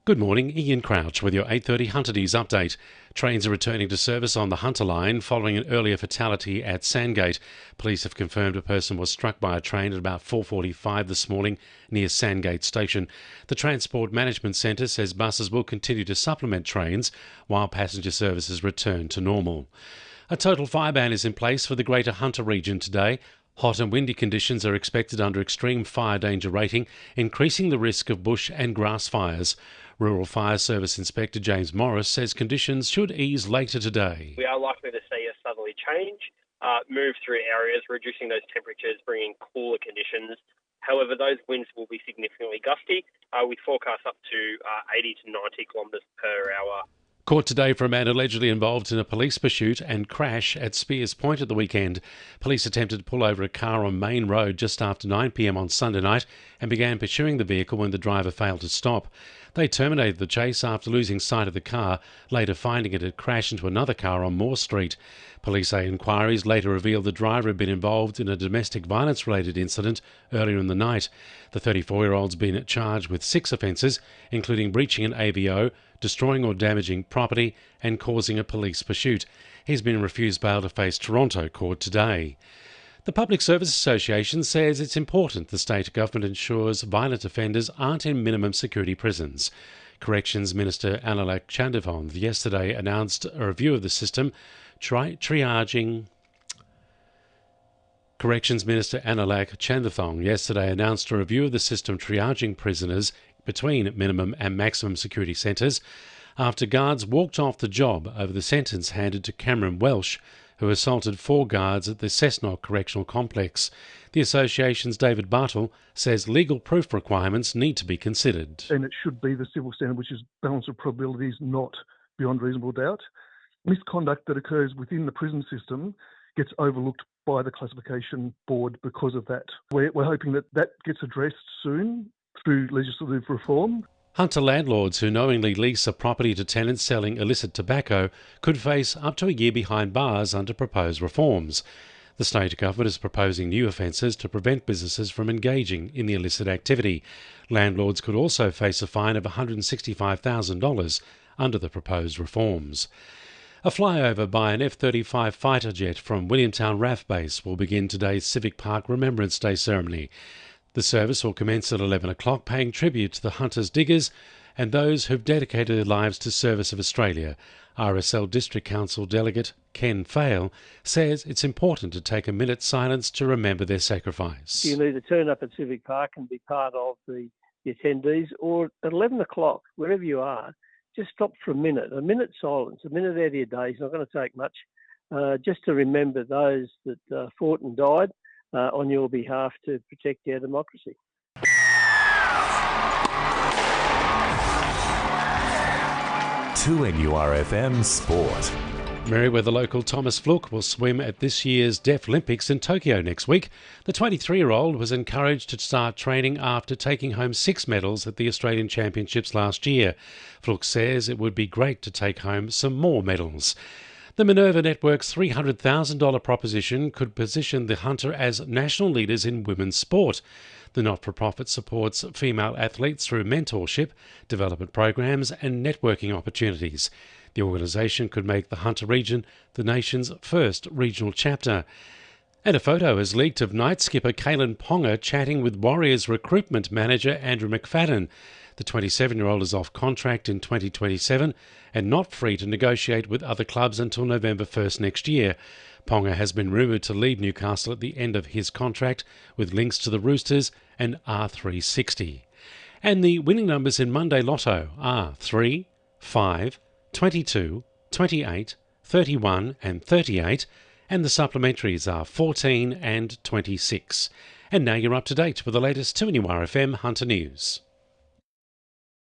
Good morning, Ian Crouch with your 8:30 Hunter News update. Trains are returning to service on the Hunter line following an earlier fatality at Sandgate. Police have confirmed a person was struck by a train at about 4:45 this morning near Sandgate Station. The Transport Management Centre says buses will continue to supplement trains while passenger services return to normal. A total fire ban is in place for the Greater Hunter region today. Hot and windy conditions are expected under extreme fire danger rating, increasing the risk of bush and grass fires. Rural Fire Service Inspector James Morris says conditions should ease later today. We are likely to see a southerly change, move through areas, reducing those temperatures, bringing cooler conditions. However, those winds will be significantly gusty. We forecast up to 80 to 90 kilometres per hour. Caught today for a man allegedly involved in a police pursuit and crash at Spears Point at the weekend. Police attempted to pull over a car on Main Road just after 9 p.m. on Sunday night and began pursuing the vehicle when the driver failed to stop. They terminated the chase after losing sight of the car, later finding it had crashed into another car on Moore Street. Police say inquiries later revealed the driver had been involved in a domestic violence-related incident earlier in the night. The 34-year-old's been charged with 6 offences, including breaching an AVO, destroying or damaging property and causing a police pursuit. He's been refused bail to face Toronto court today. The Public Service Association says it's important the state government ensures violent offenders aren't in minimum security prisons. Corrections Minister Analak Chandathong yesterday announced a review of the system, Corrections Minister Analak Chandathong yesterday announced a review of the system triaging prisoners between minimum and maximum security centres after guards walked off the job over the sentence handed to Cameron Welsh, who assaulted 4 guards at the Cessnock Correctional Complex. The association's David Bartle says legal proof requirements need to be considered. And it should be the civil standard, which is balance of probabilities, not beyond reasonable doubt. Misconduct that occurs within the prison system gets overlooked by the classification board because of that. We're hoping that that gets addressed soon through legislative reform. Hunter landlords who knowingly lease a property to tenants selling illicit tobacco could face up to a year behind bars under proposed reforms. The state government is proposing new offences to prevent businesses from engaging in the illicit activity. Landlords could also face a fine of $165,000 under the proposed reforms. A flyover by an F-35 fighter jet from Williamtown RAF base will begin today's Civic Park Remembrance Day ceremony. The service will commence at 11 o'clock, paying tribute to the Hunters diggers and those who've dedicated their lives to service of Australia. RSL District Council Delegate Ken Fale says it's important to take a minute's silence to remember their sacrifice. You need to turn up at Civic Park and be part of the attendees, or at 11 o'clock, wherever you are, just stop for a minute's silence, a minute out of your day is not going to take much, just to remember those that fought and died on your behalf to protect our democracy. To NURFM Sport. Merewether local Thomas Fluke will swim at this year's Deaf Olympics in Tokyo next week. The 23-year-old was encouraged to start training after taking home 6 medals at the Australian Championships last year. Fluke says it would be great to take home some more medals. The Minerva Network's $300,000 proposition could position the Hunter as national leaders in women's sport. The not-for-profit supports female athletes through mentorship, development programs and networking opportunities. The organisation could make the Hunter region the nation's first regional chapter. And a photo has leaked of night skipper Kalen Ponga chatting with Warriors recruitment manager Andrew McFadden. The 27-year-old is off contract in 2027 and not free to negotiate with other clubs until November 1st next year. Ponga has been rumoured to leave Newcastle at the end of his contract, with links to the Roosters and R360. And the winning numbers in Monday Lotto are 3, 5, 22, 28, 31 and 38, and the supplementaries are 14 and 26. And now you're up to date with the latest 2NURFM Hunter News.